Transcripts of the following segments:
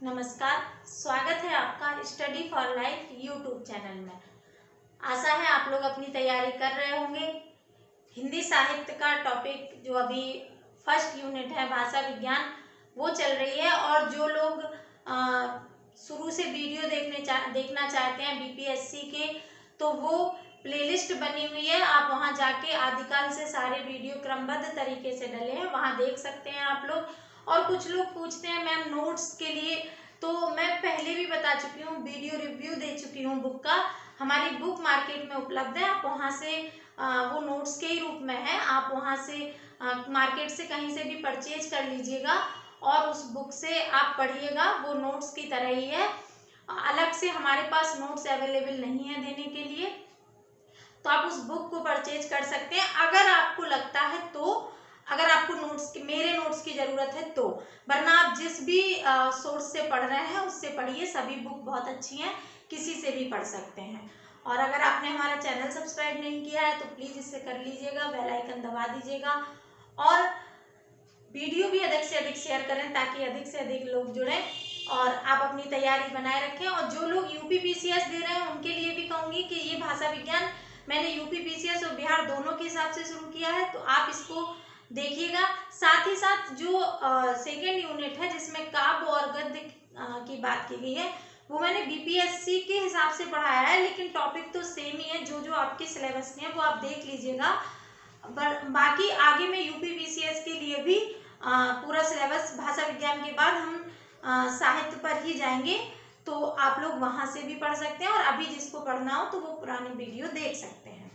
नमस्कार, स्वागत है आपका study for life YouTube channel में। आशा है आप लोग अपनी तैयारी कर रहे होंगे। हिंदी साहित्य का टॉपिक जो अभी फर्स्ट यूनिट है भाषा विज्ञान वो चल रही है, और जो लोग शुरू से वीडियो देखना चाहते हैं बीपीएससी के, तो वो प्लेलिस्ट बनी हुई है, आप वहां जाके आदिकाल से सारे वीडियो क्रमबद्ध तरीके से डले हैं, वहां देख सकते हैं आप लोग। और कुछ लोग पूछते हैं मैम नोट्स के लिए, तो मैं पहले भी बता चुकी हूँ, वीडियो रिव्यू दे चुकी हूँ बुक का। हमारी बुक मार्केट में उपलब्ध है, आप वहाँ से वो नोट्स के ही रूप में है, आप वहाँ से मार्केट से कहीं से भी परचेज कर लीजिएगा और उस बुक से आप पढ़िएगा। वो नोट्स की तरह ही है, अलग से हमारे पास नोट्स अवेलेबल नहीं है देने के लिए, तो आप उस बुक को परचेज कर सकते हैं अगर आपको लगता है तो, अगर आपको मेरे नोट्स की जरूरत है तो। वरना आप जिस भी सोर्स से पढ़ रहे हैं उससे पढ़िए, सभी बुक बहुत अच्छी हैं, किसी से भी पढ़ सकते हैं। और अगर आपने हमारा चैनल सब्सक्राइब नहीं किया है तो प्लीज इसे कर लीजिएगा, बेल आइकन दबा दीजिएगा और वीडियो भी अधिक से अधिक शेयर करें ताकि अधिक से अधिक लोग जुड़ें और आप अपनी तैयारी बनाए रखें। और जो लोग यूपी पीसीएस दे रहे हैं उनके लिए भी कहूंगी कि ये भाषा विज्ञान मैंने यूपी पीसीएस और बिहार दोनों के हिसाब से शुरू किया है, तो आप इसको देखिएगा। साथ ही साथ जो सेकेंड यूनिट है जिसमें काव्य और गद्य की बात की गई है, वो मैंने बीपीएससी के हिसाब से पढ़ाया है, लेकिन टॉपिक तो सेम ही है, जो जो आपके सिलेबस में है वो आप देख लीजिएगा। बाकी आगे में यूपी पीसीएस के लिए भी पूरा सिलेबस भाषा विज्ञान के बाद हम साहित्य पर ही जाएंगे, तो आप लोग वहां से भी पढ़ सकते हैं, और अभी जिसको पढ़ना हो तो वो पुरानी वीडियो देख सकते हैं।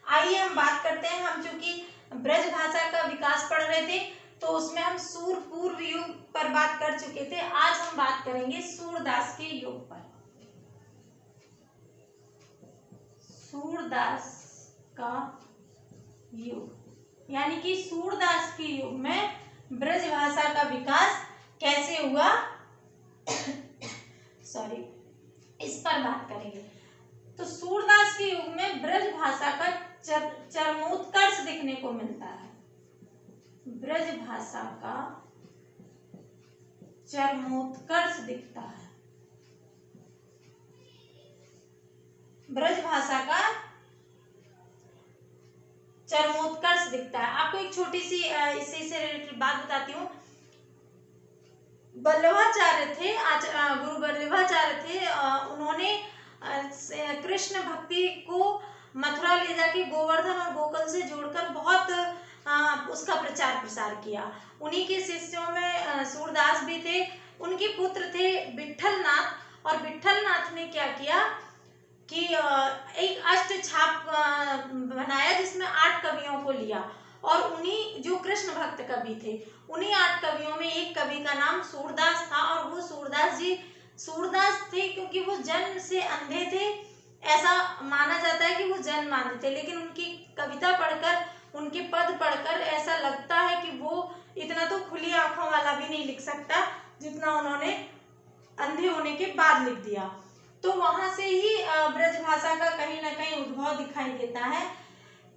आइए हम बात करते हैं। हम चूंकि ब्रज भाषा का विकास पढ़ रहे थे तो उसमें हम सूर पूर्व युग पर बात कर चुके थे। आज हम बात करेंगे सूरदास के युग पर। सूरदास का युग यानी कि सूरदास के युग में ब्रज भाषा का विकास कैसे हुआ सॉरी, इस पर बात करेंगे। तो सूरदास के युग में ब्रज भाषा का चरमोत्कर्ष देखने को मिलता है। ब्रज भाषा का चरमोत्कर्ष दिखता है। ब्रज भाषा का चरमोत्कर्ष दिखता है। आपको एक छोटी सी इससे रिलेटेड बात बताती हूँ। वल्लभाचार्य थे, गुरु वल्लभाचार्य थे, उन्होंने कृष्ण भक्ति को मथुरा ले जाके गोवर्धन और गोकुल से जोड़कर बहुत उसका प्रचार प्रसार किया। उन्हीं के शिष्यों में सूरदास भी थे। उनके पुत्र थे विट्ठलनाथ, और विट्ठलनाथ ने क्या किया कि एक अष्टछाप बनाया जिसमें 8 कवियों को लिया, और उन्हीं जो कृष्ण भक्त कवि थे उन्हीं 8 कवियों में एक कवि का नाम सूरदास था। और वो सूरदास जी सूरदास थे क्योंकि वो जन्म से अंधे थे, ऐसा माना जाता है कि वो जन्म अंधे थे, लेकिन उनकी कविता पढ़कर, उनके पद पढ़कर ऐसा लगता है कि वो इतना तो खुली आंखों वाला भी नहीं लिख सकता जितना उन्होंने अंधे होने के बाद लिख दिया। तो वहां से ही ब्रज भाषा का कहीं ना कहीं उद्भव दिखाई देता है।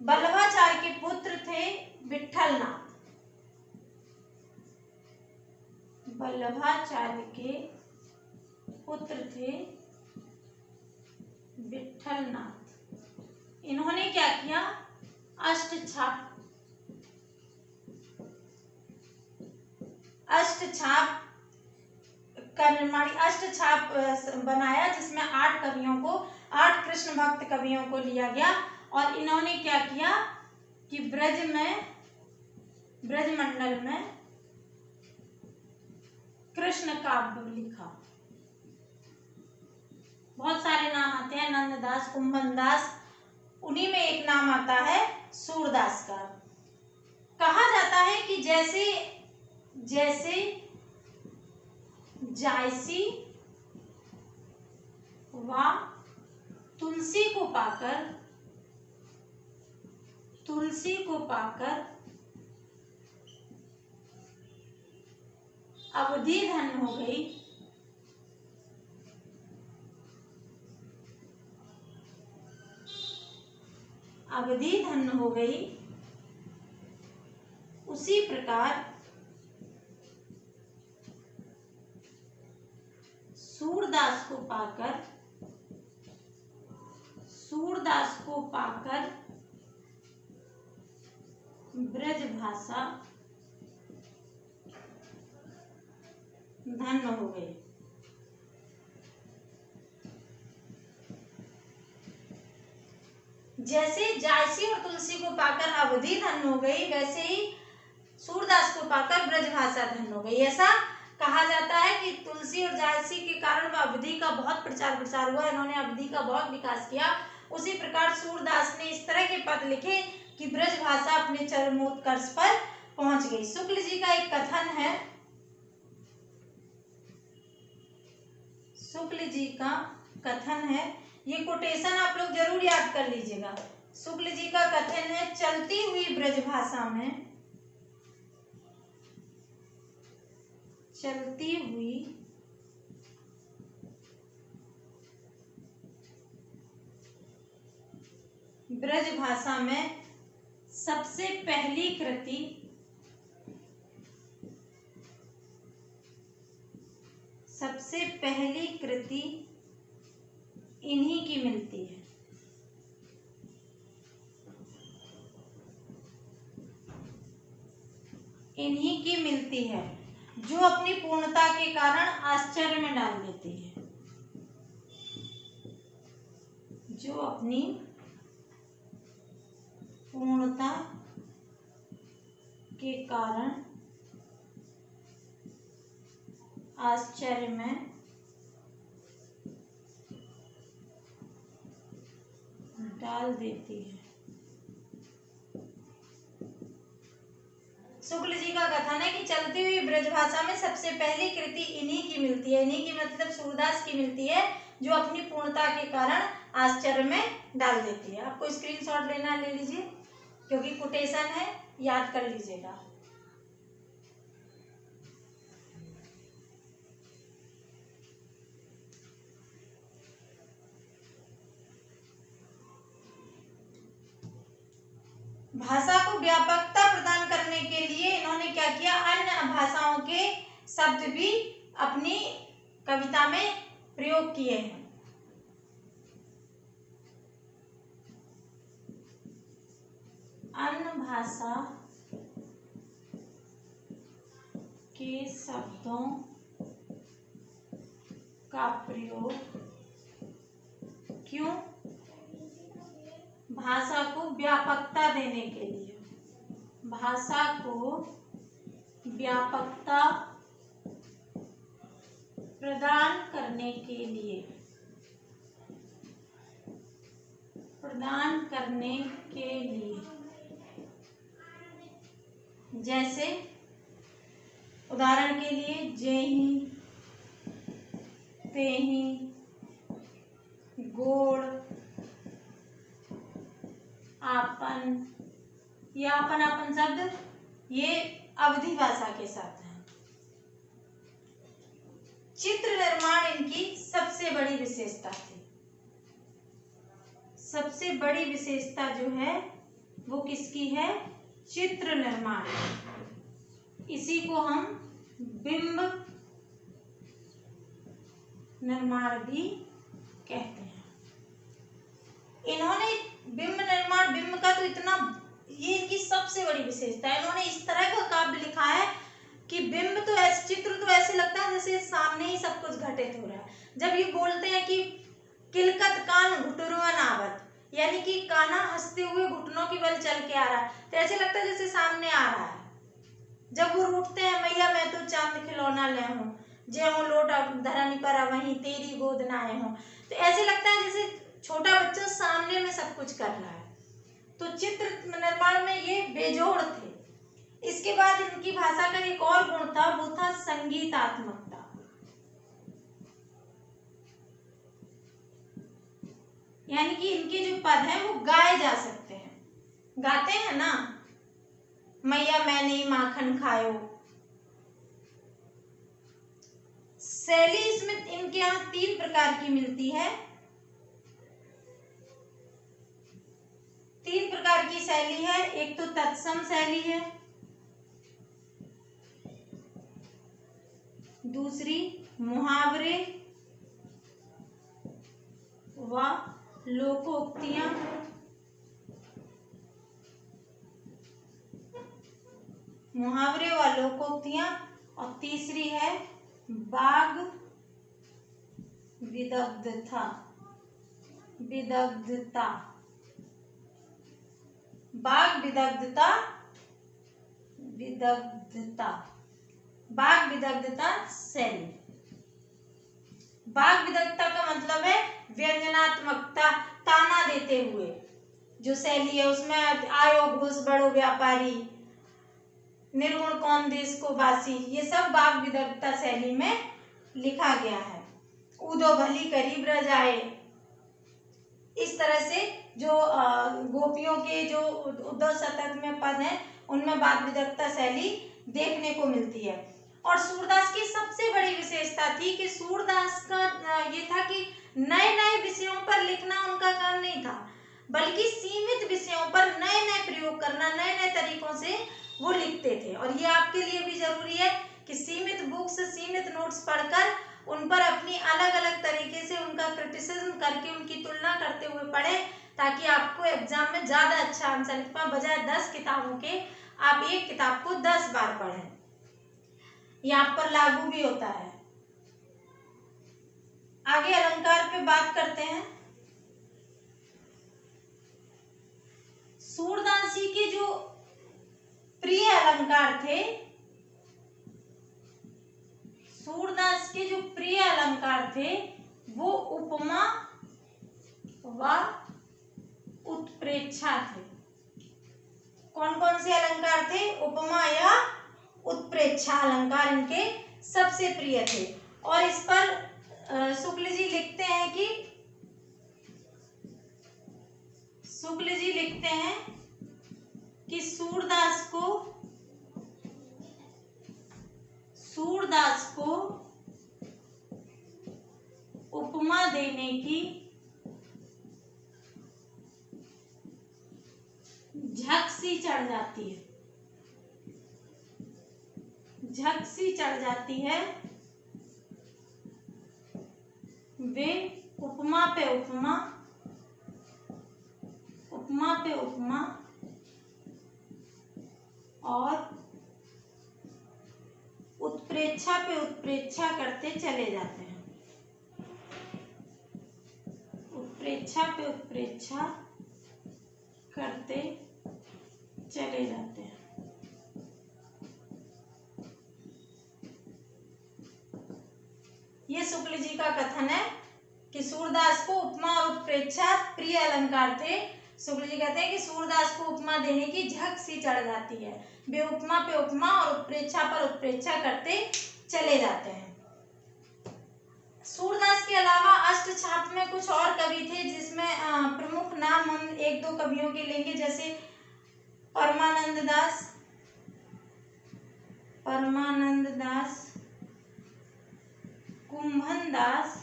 वल्लभाचार्य के पुत्र थे विट्ठलनाथ। वल्लभाचार्य के पुत्र थे विट्ठलनाथ। इन्होंने क्या किया, अष्टछाप का निर्माण, अष्टछाप बनाया जिसमें 8 कवियों को, 8 कृष्ण भक्त कवियों को लिया गया। और इन्होंने क्या किया कि ब्रजमंडल में कृष्ण काव्य लिखा। बहुत सारे नाम आते हैं, नंददास, कुंभनदास, उन्हीं में एक नाम आता है सूरदास का। कहा जाता है कि जैसे जायसी व तुलसी को पाकर अवधि धन्य हो गई, अवधि धन्य हो गई, उसी प्रकार सूरदास को पाकर ब्रजभाषा धन्य हो गई। जैसे जायसी और तुलसी को पाकर अवधि धन्य हो गई, वैसे ही सूरदास को पाकर ब्रजभाषा धन्य हो गई। ऐसा कहा जाता है कि तुलसी और जायसी के कारण अवधि का बहुत प्रचार हुआ, इन्होंने अवधि का बहुत विकास किया। उसी प्रकार सूरदास ने इस तरह के पद लिखे कि ब्रजभाषा अपने चरमोत्कर्ष पर पहुंच गई। शुक्ल जी का एक कथन है, शुक्ल जी का कथन है, ये कोटेशन आप लोग जरूर याद कर लीजिएगा। शुक्ल जी का कथन है, चलती हुई ब्रजभाषा में, चलती हुई ब्रजभाषा में सबसे पहली कृति इन्हीं की मिलती है। इन्हीं की मिलती है जो अपनी पूर्णता के कारण आश्चर्य में डाल देती है, जो अपनी पूर्णता के कारण आश्चर्य में डाल देती है। शुक्ल जी का कथन है कि चलती हुई ब्रजभाषा में सबसे पहली कृति इन्हीं की मिलती है। इन्हीं की मतलब सूरदास की मिलती है, जो अपनी पूर्णता के कारण आश्चर्य में डाल देती है। आपको स्क्रीनशॉट लेना ले लीजिए, क्योंकि कोटेशन है, याद कर लीजिएगा। भाषा को व्यापकता प्रदान करने के लिए इन्होंने क्या किया, अन्य भाषाओं के शब्द भी अपनी कविता में प्रयोग किए हैं। अन्य भाषा के शब्दों का प्रयोग क्यों? भाषा को व्यापकता देने के लिए, भाषा को व्यापकता प्रदान करने के लिए, प्रदान करने के लिए। जैसे उदाहरण के लिए जेहि, तेहि, गोड़, आपन, या अपन अपन शब्द ये अवधी भाषा के शब्द हैं। चित्र निर्माण इनकी सबसे बड़ी विशेषता थी। सबसे बड़ी विशेषता जो है वो किसकी है? चित्र निर्माण। इसी को हम बिंब निर्माण भी कहते हैं। इन्होंने बिंब निर्माण, बिंब का तो इतना, ये इनकी सबसे बड़ी विशेषता है। इन्होंने इस तरह का काव्य लिखा है कि बिंब तो ऐसे, चित्र तो ऐसे लगता है जैसे सामने ही सब कुछ घटित हो रहा है। जब ये बोलते हैं कि किलकत कान घुटुरवन आवत, यानी कि कान्हा हंसते हुए घुटनों की बल चल के आ रहा है, तो ऐसे लगता है जैसे सामने आ रहा है। जब वो रूठते हैं, मैया मैं तो चांद खिलौना ले हूँ, जे हूँ लोट धरनी पर वहीं तेरी गोद नाए हूँ, तो ऐसे लगता है जैसे छोटा बच्चा सामने में सब कुछ कर रहा है। तो चित्र निर्माण में ये बेजोड़ थे। इसके बाद इनकी भाषा का एक और गुण था, वो था संगीतात्मकता। यानी कि इनके जो पद हैं वो गाए जा सकते हैं। गाते हैं ना, मैया मैंने माखन खायो। शैली इसमें इनके यहाँ 3 प्रकार की मिलती है। 3 प्रकार की शैली है। एक तो तत्सम शैली है, दूसरी मुहावरे, लोकोक्तियां, मुहावरे व लोकोक्तियां, और तीसरी है वाग विदग्धता, विदग्धता, वाग विदग्धता, विदग्धता, वाग विदग्धता शैली। वाग विदग्धता का मतलब है व्यंजनात्मकता, ताना देते हुए जो शैली है, उसमें आयो घोष बड़ो व्यापारी, निर्गुण कौन देश को वासी, ये सब वाग विदग्धता शैली में लिखा गया है। ऊदो भली करी ब्रज आए, इस तरह से जो गोपियों के जो उद्धव शतक में पद हैं उनमें वाग विदग्धता शैली देखने को मिलती है। और सूरदास की सबसे बड़ी विशेषता थी कि सूरदास का ये था कि नए नए विषयों पर लिखना उनका काम नहीं था, बल्कि सीमित विषयों पर नए नए प्रयोग करना, नए नए तरीकों से वो लिखते थे। और ये आपके लिए भी जरूरी है कि सीमित बुक्स, सीमित नोट्स पढ़कर उन पर अपनी अलग अलग तरीके से उनका क्रिटिसिज्म करके उनकी तुलना करते हुए पढ़ें, ताकि आपको एग्जाम में ज्यादा अच्छा आंसर लिख पाए। बजाय 10 किताबों के आप एक किताब को 10 बार पढ़ें, ये आप पर लागू भी होता है। आगे अलंकार पे बात करते हैं। सूरदास जी के जो प्रिय अलंकार थे, सूरदास के जो प्रिय अलंकार थे वो उपमा व उत्प्रेक्षा थे। कौन कौन से अलंकार थे? उपमा या उत्प्रेक्षा अलंकार इनके सबसे प्रिय थे। और इस पर शुक्ल जी लिखते हैं कि सूरदास को उपमा देने की झक सी चढ़ जाती है, झक सी चढ़ जाती है। वे उपमा पे उपमा, उपमा पे उपमा और उत्प्रेक्षा पे उत्प्रेक्षा करते चले जाते हैं, उत्प्रेक्षा पे उत्प्रेक्षा करते चले जाते हैं। ये शुक्ल जी का कथन है कि सूरदास को उपमा और उत्प्रेक्षा प्रिय अलंकार थे। शुक्ल जी कहते हैं कि सूरदास को उपमा देने की झक सी चढ़ जाती है, वे उपमा पे उपमा और उत्प्रेक्षा पर उत्प्रेक्षा करते चले जाते हैं। सूरदास के अलावा अष्टछाप में कुछ और कवि थे, जिसमें प्रमुख नाम हम एक दो कवियों के लेंगे, जैसे परमानंद दास, परमानंद दास, कुंभन दास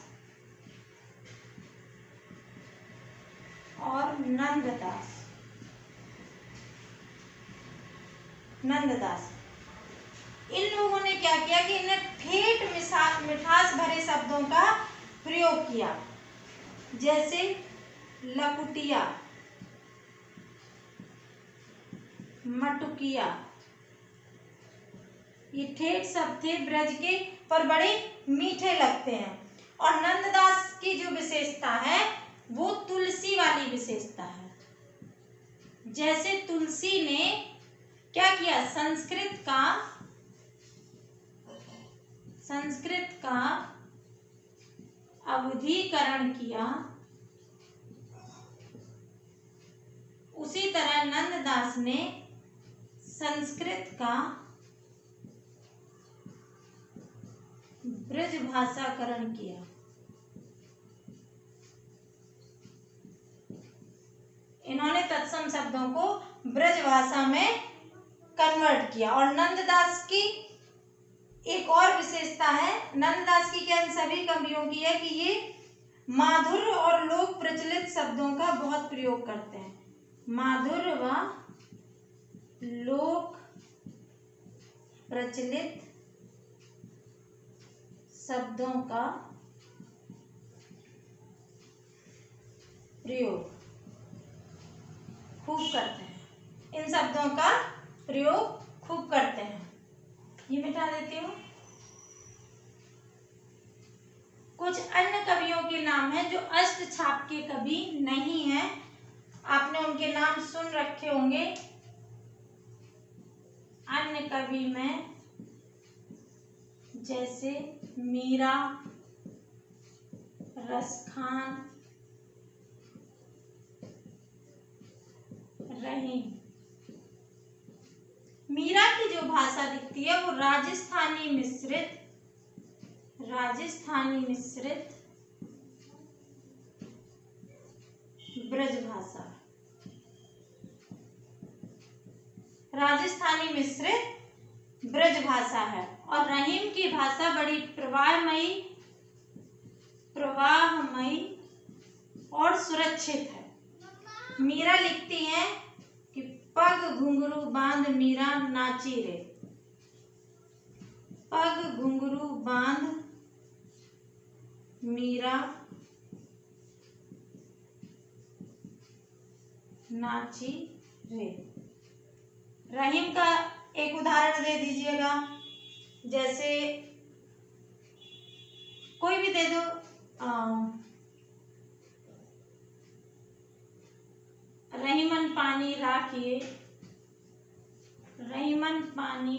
और नंददास, नंददास। इन लोगों ने क्या किया कि इन्हें ठेठ मिठास भरे शब्दों का प्रयोग किया, जैसे लकुटिया, मटुकिया, ये ठेठ शब्द थे ब्रज के, पर बड़े मीठे लगते हैं। और नंददास की जो विशेषता है वो तुलसी वाली विशेषता है। जैसे तुलसी ने क्या किया, संस्कृत का अवधीकरण किया, उसी तरह नंददास ने संस्कृत का ब्रज भाषाकरण किया। इन्होंने तत्सम शब्दों को ब्रज भाषा में कन्वर्ट किया। और नंददास की एक और विशेषता है, नंददास की क्या इन सभी कवियों की है कि ये माधुर्य और लोक प्रचलित शब्दों का बहुत प्रयोग करते हैं, माधुर्य व लोक प्रचलित शब्दों का प्रयोग खूब करते हैं। इन शब्दों का प्रयोग खूब करते हैं। ये मिटा देती हूँ। कुछ अन्य कवियों के नाम हैं जो अष्टछाप के कवि नहीं हैं। आपने उनके नाम सुन रखे होंगे। अन्य कवि में जैसे मीरा, रसखान, रहीम। मीरा की जो भाषा दिखती है वो राजस्थानी मिश्रित ब्रज भाषा, राजस्थानी मिश्रित ब्रज भाषा है। और रहीम की भाषा बड़ी प्रवाहमयी और सुरक्षित है। मीरा लिखती हैं कि पग घुंघरू बांध मीरा नाची रे। पग घुंघरू बांध मीरा नाची रे। रहीम का एक उदाहरण दे दीजिएगा। जैसे कोई भी दे दो। रहीमन पानी राखिए, रहीमन पानी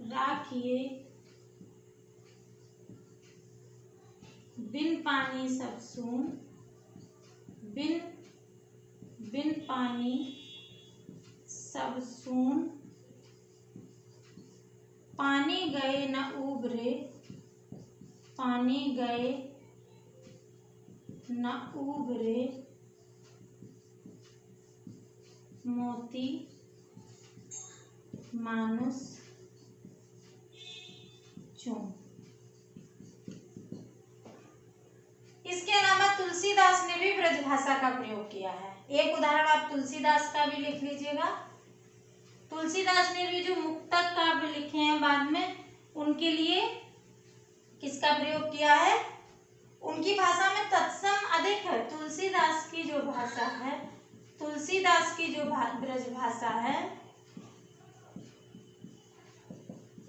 राखिए, बिन पानी सब सून, बिन पानी सब सून, पानी गए न उबरे, पानी गए न उबरे, मोती मानुष चूम। इसके अलावा तुलसीदास ने भी ब्रज भाषा का प्रयोग किया है। एक उदाहरण आप तुलसीदास का भी लिख लीजिएगा। तुलसीदास ने भी जो मुक्तक काव्य लिखे हैं बाद में, उनके लिए किसका प्रयोग किया है? उनकी भाषा में तत्सम अधिक है। तुलसीदास की जो भाषा है, तुलसीदास की जो ब्रज भाषा है,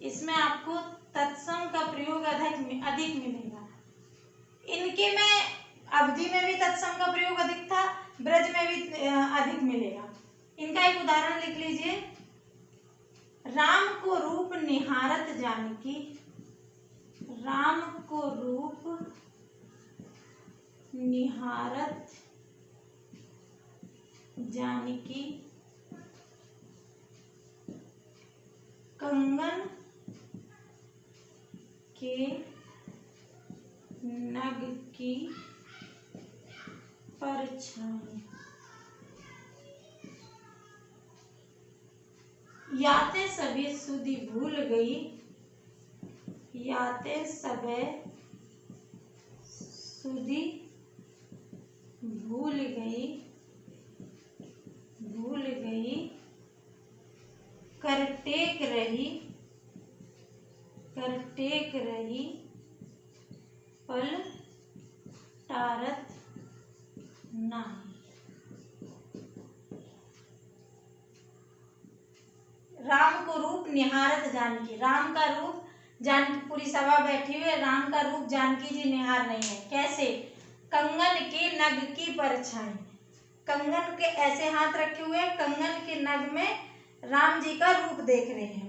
इसमें आपको तत्सम का प्रयोग अधिक मिलेगा। इनके में अवधि में भी तत्सम का प्रयोग अधिक था, ब्रज में भी अधिक मिलेगा। इनका एक उदाहरण लिख लीजिए। राम को रूप निहारत जानकी, राम को रूप निहारत जानकी, कंगन के नग की परछाई, याते सबे सुधि भूल गई, याते सबे सुधि भूल गई, भूल गई, कर टेक रही, कर टेक रही, पल टारत नाही। राम को रूप निहारत जानकी, राम का रूप जानकी, पूरी सभा बैठी हुई है, राम का रूप जानकी जी निहार रही है। कैसे? कंगन के नग की परछाई, कंगन के ऐसे हाथ रखे हुए, कंगन के नग में राम जी का रूप देख रहे हैं।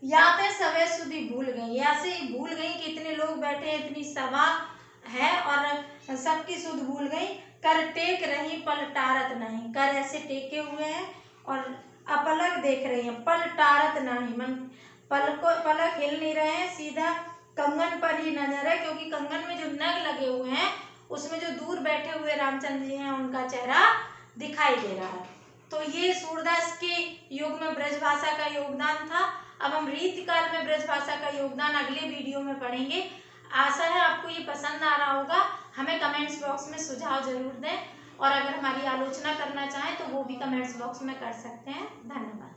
याते सबे सुधि भूल गई, ऐसे ही भूल गई कि इतने लोग बैठे हैं, इतनी सभा है और सबकी सुध भूल गई। कर टेक रही पल टारत नहीं, कर ऐसे टेके हुए हैं और अपलक देख रही हैं, पल टारत नहीं, मन पलक हिल नहीं रहे हैं, सीधा कंगन पर ही नजर है, क्योंकि कंगन में जो नग लगे हुए हैं उसमें जो दूर बैठे हुए रामचंद्र जी हैं उनका चेहरा दिखाई दे रहा है। तो ये सूरदास के युग में ब्रज भाषा का योगदान था। अब हम रीतिकाल में ब्रज भाषा का योगदान अगले वीडियो में पढ़ेंगे। आशा है आपको ये पसंद आ रहा होगा। हमें कमेंट्स बॉक्स में सुझाव जरूर दें और अगर हमारी आलोचना करना चाहें तो वो भी कमेंट्स बॉक्स में कर सकते हैं। धन्यवाद।